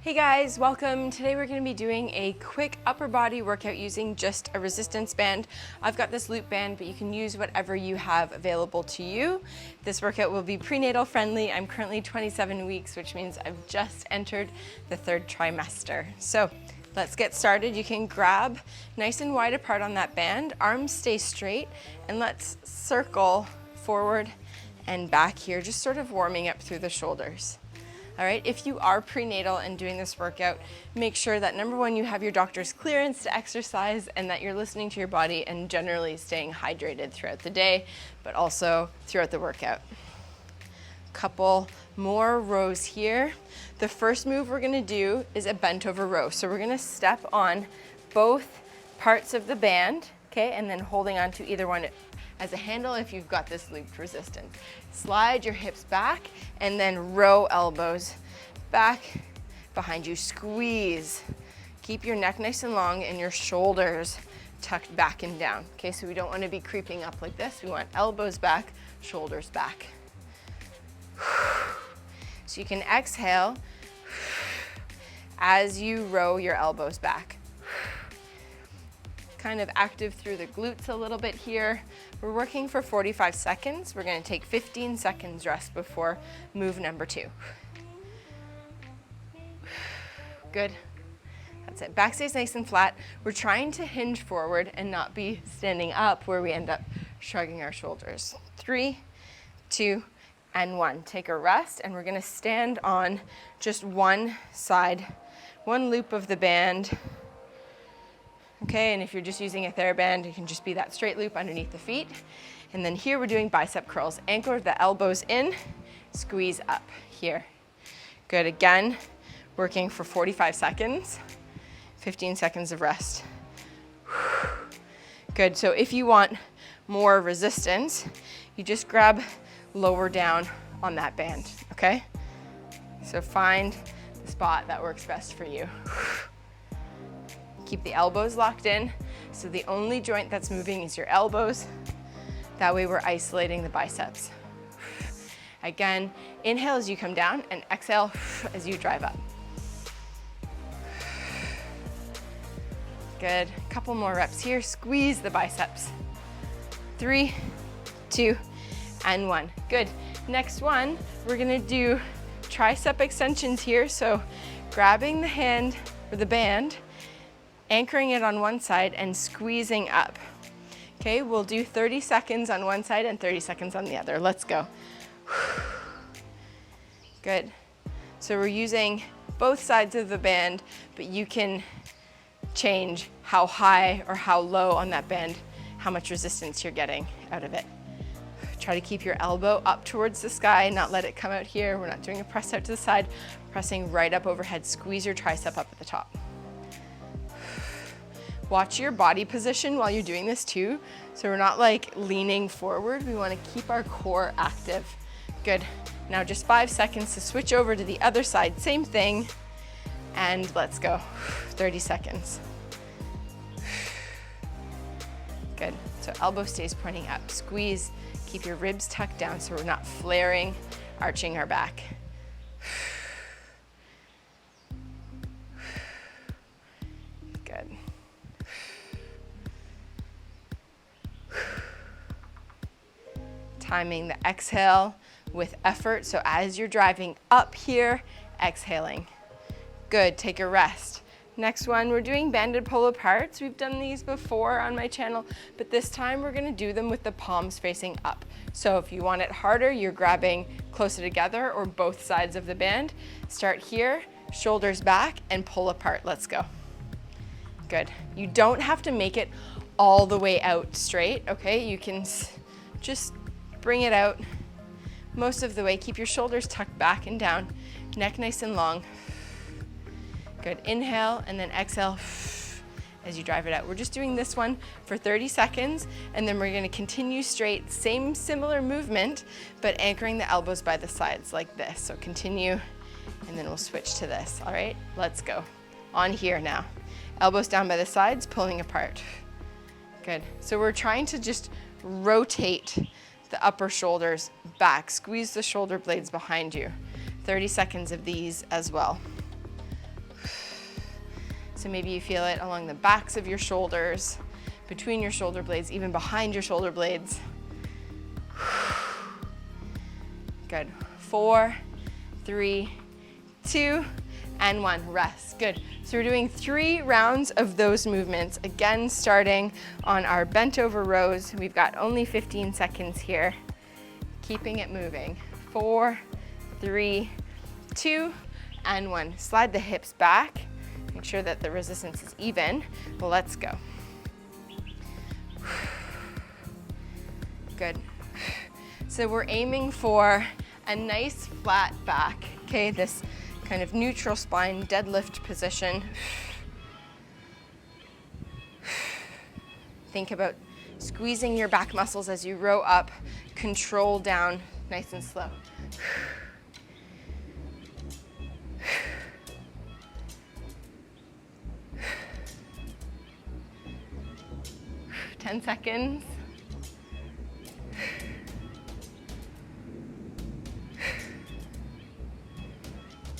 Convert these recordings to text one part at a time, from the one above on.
Hey guys, welcome. Today we're going to be doing a quick upper body workout using just a resistance band. I've got this loop band, but you can use whatever you have available to you. This workout will be prenatal friendly. I'm currently 27 weeks, which means I've just entered the third trimester. So let's get started. You can grab nice and wide apart on that band, arms stay straight, and let's circle forward and back here, just sort of warming up through the shoulders. All right, if you are prenatal and doing this workout, make sure that number one, you have your doctor's clearance to exercise and that you're listening to your body and generally staying hydrated throughout the day, but also throughout the workout. Couple more rows here. The first move we're gonna do is a bent over row. So we're gonna step on both parts of the band, okay, and then holding on to either one as a handle if you've got this looped resistance. Slide your hips back and then row elbows back behind you. Squeeze. Keep your neck nice and long and your shoulders tucked back and down. Okay, so we don't want to be creeping up like this. We want elbows back, shoulders back. So you can exhale as you row your elbows back. Kind of active through the glutes a little bit here. We're working for 45 seconds. We're going to take 15 seconds rest before move number 2. Good. That's it. Back stays nice and flat. We're trying to hinge forward and not be standing up where we end up shrugging our shoulders. 3, 2, and 1. Take a rest, and we're going to stand on just one side, one loop of the band. Okay, and if you're just using a theraband, it can just be that straight loop underneath the feet. And then here we're doing bicep curls. Anchor the elbows in, squeeze up here. Good, again, working for 45 seconds, 15 seconds of rest. Good, so if you want more resistance, you just grab lower down on that band, okay? So find the spot that works best for you. Keep the elbows locked in, so the only joint that's moving is your elbows. That way we're isolating the biceps. Again, inhale as you come down and exhale as you drive up. Good, couple more reps here. Squeeze the biceps. 3, 2, and 1. Good, next one, we're gonna do tricep extensions here. So grabbing the hand or the band, anchoring it on one side and squeezing up. Okay, we'll do 30 seconds on one side and 30 seconds on the other. Let's go. Good. So we're using both sides of the band, but you can change how high or how low on that band, how much resistance you're getting out of it. Try to keep your elbow up towards the sky, not let it come out here. We're not doing a press out to the side, pressing right up overhead. Squeeze your tricep up at the top. Watch your body position while you're doing this too. So we're not like leaning forward. We want to keep our core active. Good. Now just 5 seconds to switch over to the other side. Same thing. And let's go. 30 seconds. Good. So elbow stays pointing up. Squeeze. Keep your ribs tucked down so we're not flaring, arching our back. Good. Timing the exhale with effort. So as you're driving up here, exhaling. Good, take a rest. Next one, we're doing banded pull aparts. We've done these before on my channel, but this time we're gonna do them with the palms facing up. So if you want it harder, you're grabbing closer together or both sides of the band. Start here, shoulders back, and pull apart. Let's go. Good. You don't have to make it all the way out straight, okay? You can just bring it out most of the way. Keep your shoulders tucked back and down, neck nice and long. Good, inhale and then exhale as you drive it out. We're just doing this one for 30 seconds and then we're gonna continue straight, same similar movement, but anchoring the elbows by the sides like this. So continue and then we'll switch to this, all right? Let's go. On here now. Elbows down by the sides, pulling apart. Good, so we're trying to just rotate the upper shoulders back. Squeeze the shoulder blades behind you. 30 seconds of these as well. So maybe you feel it along the backs of your shoulders, between your shoulder blades, even behind your shoulder blades. Good. 4, 3, 2, and 1. Rest. Good. So we're doing 3 rounds of those movements. Again, starting on our bent over rows. We've got only 15 seconds here. Keeping it moving. 4, 3, 2, and 1. Slide the hips back. Make sure that the resistance is even. Well, let's go. Good. So we're aiming for a nice flat back, okay? This kind of neutral spine deadlift position. Think about squeezing your back muscles as you row up, control down, nice and slow. 10 seconds.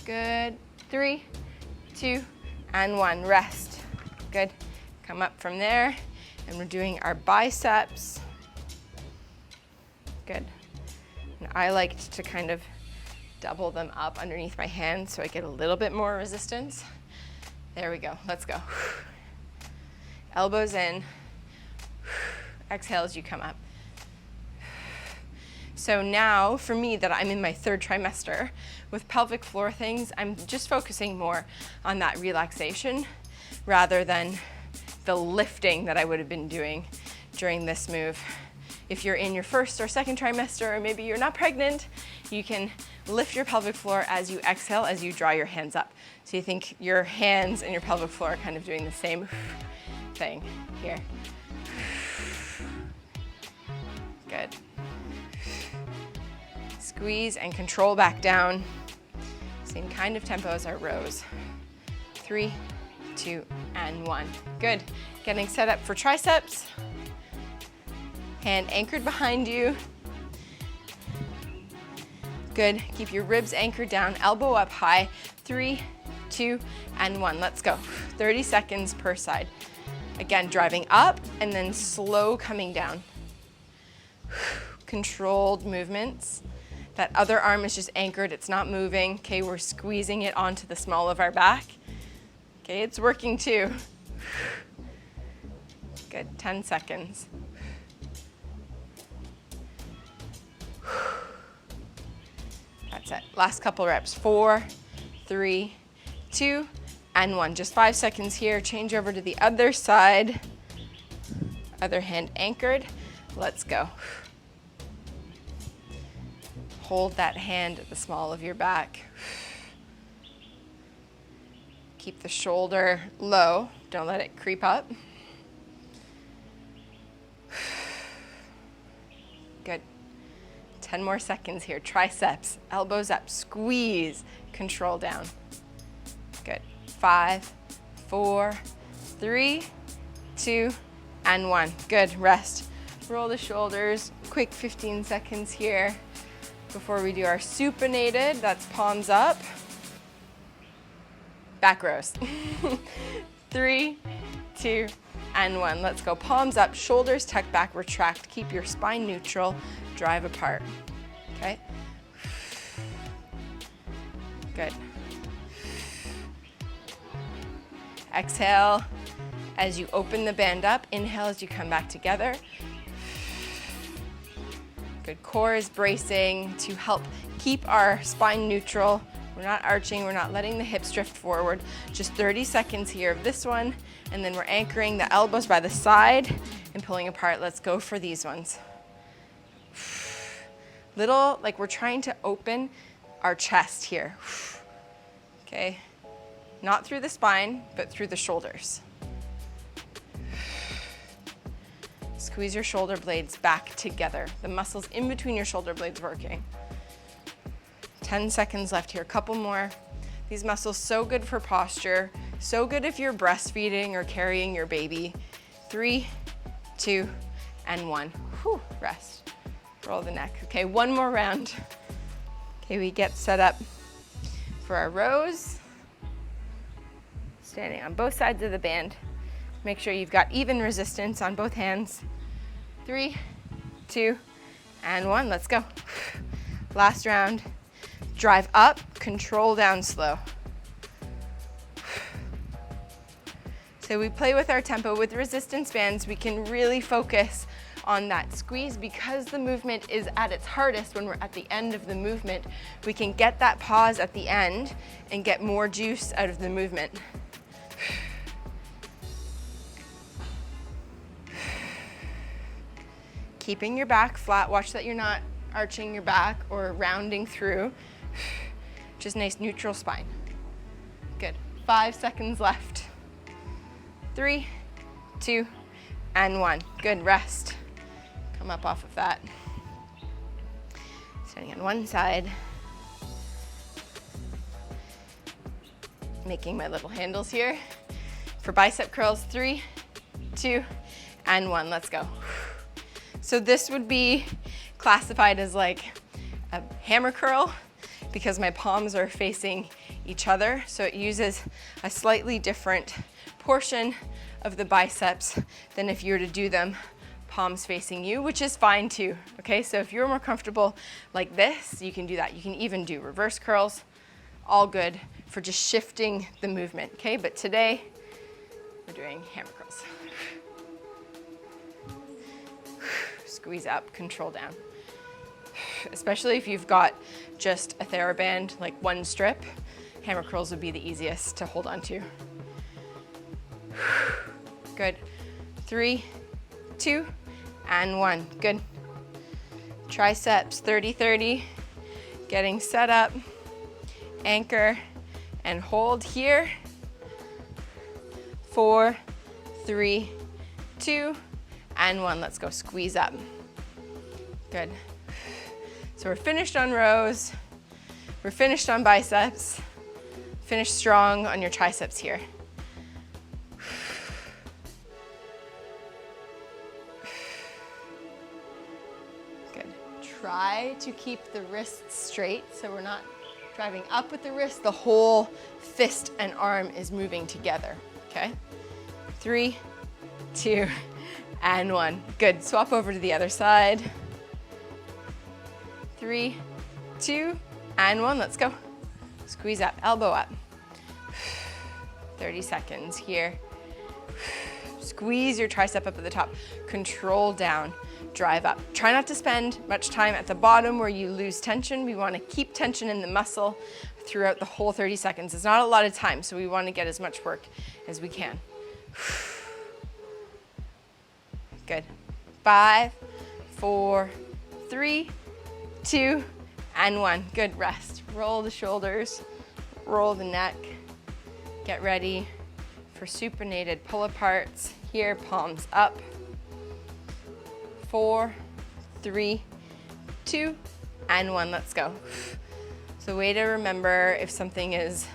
Good. 3, 2, and 1. Rest. Good. Come up from there, and we're doing our biceps. Good. And I like to kind of double them up underneath my hands so I get a little bit more resistance. There we go. Let's go. Elbows in. Exhale as you come up. So now, for me, that I'm in my 3rd trimester, with pelvic floor things, I'm just focusing more on that relaxation rather than the lifting that I would have been doing during this move. If you're in your 1st or 2nd trimester, or maybe you're not pregnant, you can lift your pelvic floor as you exhale, as you draw your hands up. So you think your hands and your pelvic floor are kind of doing the same thing here. Good. Squeeze and control back down. Same kind of tempo as our rows. 3, 2, and 1. Good. Getting set up for triceps. Hand anchored behind you. Good. Keep your ribs anchored down, elbow up high. 3, 2, and 1. Let's go. 30 seconds per side. Again, driving up and then slow coming down. Controlled movements. That other arm is just anchored, it's not moving. Okay, we're squeezing it onto the small of our back. Okay, it's working too. Good, 10 seconds. That's it, last couple reps. 4, 3, 2, and 1. Just 5 seconds here. Change over to the other side. Other hand anchored. Let's go. Hold that hand at the small of your back. Keep the shoulder low. Don't let it creep up. Good. 10 more seconds here. Triceps, elbows up, squeeze, control down. Good. 5, 4, 3, 2, and 1. Good. Rest. Roll the shoulders. Quick 15 seconds here before we do our supinated. That's palms up. Back rows. 3, 2, and 1. Let's go. Palms up, shoulders tuck back, retract. Keep your spine neutral, drive apart. Okay? Good. Exhale as you open the band up. Inhale as you come back together. Good. Core is bracing to help keep our spine neutral. We're not arching, we're not letting the hips drift forward. Just 30 seconds here of this one, and then we're anchoring the elbows by the side and pulling apart. Let's go for these ones. Little, like we're trying to open our chest here. Okay? Not through the spine, but through the shoulders. Squeeze your shoulder blades back together. The muscles in between your shoulder blades working. 10 seconds left here, a couple more. These muscles so good for posture, so good if you're breastfeeding or carrying your baby. 3, 2, and 1. Whew, rest. Roll the neck. Okay, one more round. Okay, we get set up for our rows. Standing on both sides of the band. Make sure you've got even resistance on both hands. 3, 2, and 1. Let's go. Last round. Drive up, control down slow. So we play with our tempo. With resistance bands, we can really focus on that squeeze because the movement is at its hardest when we're at the end of the movement. We can get that pause at the end and get more juice out of the movement. Keeping your back flat. Watch that you're not arching your back or rounding through. Just nice neutral spine. Good. 5 seconds left. 3, 2, and 1. Good, rest. Come up off of that. Standing on one side. Making my little handles here. For bicep curls, 3, 2, and 1. Let's go. So this would be classified as like a hammer curl because my palms are facing each other. So it uses a slightly different portion of the biceps than if you were to do them palms facing you, which is fine too, okay? So if you're more comfortable like this, you can do that. You can even do reverse curls, all good for just shifting the movement, okay? But today, we're doing hammer curls. Squeeze up, control down. Especially if you've got just a theraband, like one strip, hammer curls would be the easiest to hold on to. Good. 3, 2, and 1. Good. Triceps, 30-30. Getting set up. Anchor and hold here. 4, 3, 2, and 1. Let's go. Squeeze up. Good. So we're finished on rows. We're finished on biceps. Finish strong on your triceps here. Try to keep the wrists straight so we're not driving up with the wrist. The whole fist and arm is moving together, okay? 3, 2, and 1. Good, swap over to the other side. 3, 2, and 1, let's go. Squeeze up, elbow up. 30 seconds here. Squeeze your tricep up at the top. Control down. Drive up. Try not to spend much time at the bottom where you lose tension. We want to keep tension in the muscle throughout the whole 30 seconds. It's not a lot of time, so we want to get as much work as we can. Good. 5, 4, 3, 2, and 1. Good, rest. Roll the shoulders, roll the neck. Get ready for supinated pull aparts. Here, palms up. 4, 3, 2, and 1. Let's go. So way to remember if something is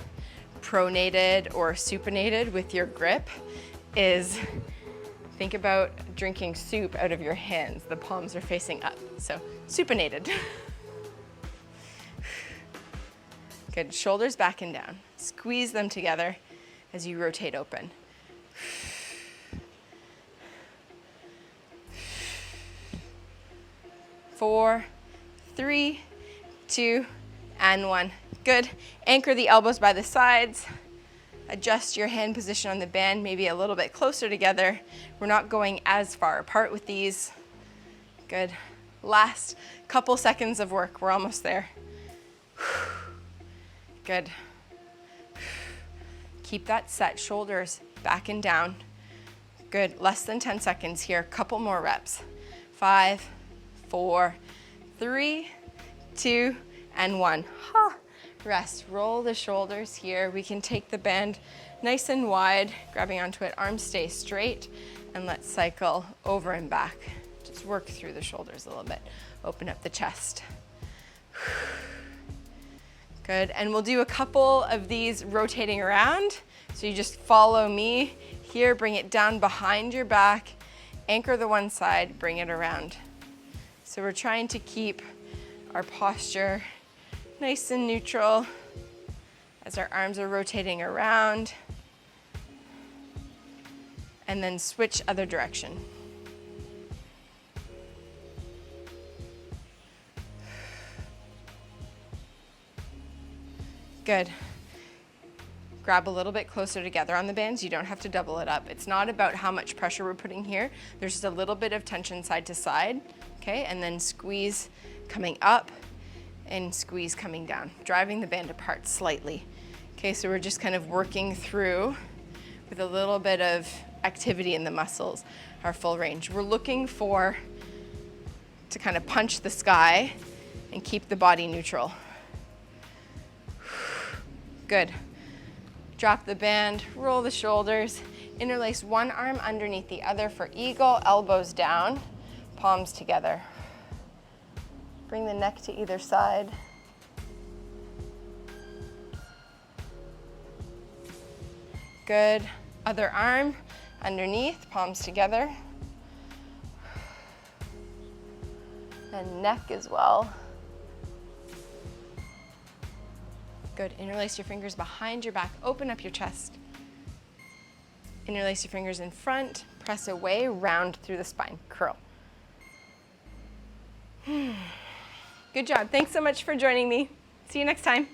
pronated or supinated with your grip is think about drinking soup out of your hands. The palms are facing up. So supinated. Good. Shoulders back and down. Squeeze them together as you rotate open. 4, 3, 2, and 1. Good. Anchor the elbows by the sides. Adjust your hand position on the band, maybe a little bit closer together. We're not going as far apart with these. Good. Last couple seconds of work. We're almost there. Good. Keep that set. Shoulders back and down. Good. Less than 10 seconds here. Couple more reps. 5, 4, 3, 2, and 1. Rest. Roll the shoulders here. We can take the band nice and wide, grabbing onto it. Arms stay straight, and let's cycle over and back. Just work through the shoulders a little bit. Open up the chest. Good. And we'll do a couple of these rotating around. So you just follow me here. Bring it down behind your back. Anchor the one side. Bring it around. So we're trying to keep our posture nice and neutral as our arms are rotating around. and then switch other direction. Good. Grab a little bit closer together on the bands. You don't have to double it up. It's not about how much pressure we're putting here. There's just a little bit of tension side to side, okay? And then squeeze coming up and squeeze coming down, driving the band apart slightly. Okay, so we're just kind of working through with a little bit of activity in the muscles, our full range. We're looking to kind of punch the sky and keep the body neutral. Good. Drop the band, roll the shoulders, interlace one arm underneath the other for eagle, elbows down, palms together. Bring the neck to either side. Good. Other arm underneath, palms together. And neck as well. Good. Interlace your fingers behind your back. Open up your chest. Interlace your fingers in front. Press away. Round through the spine. Curl. Good job. Thanks so much for joining me. See you next time.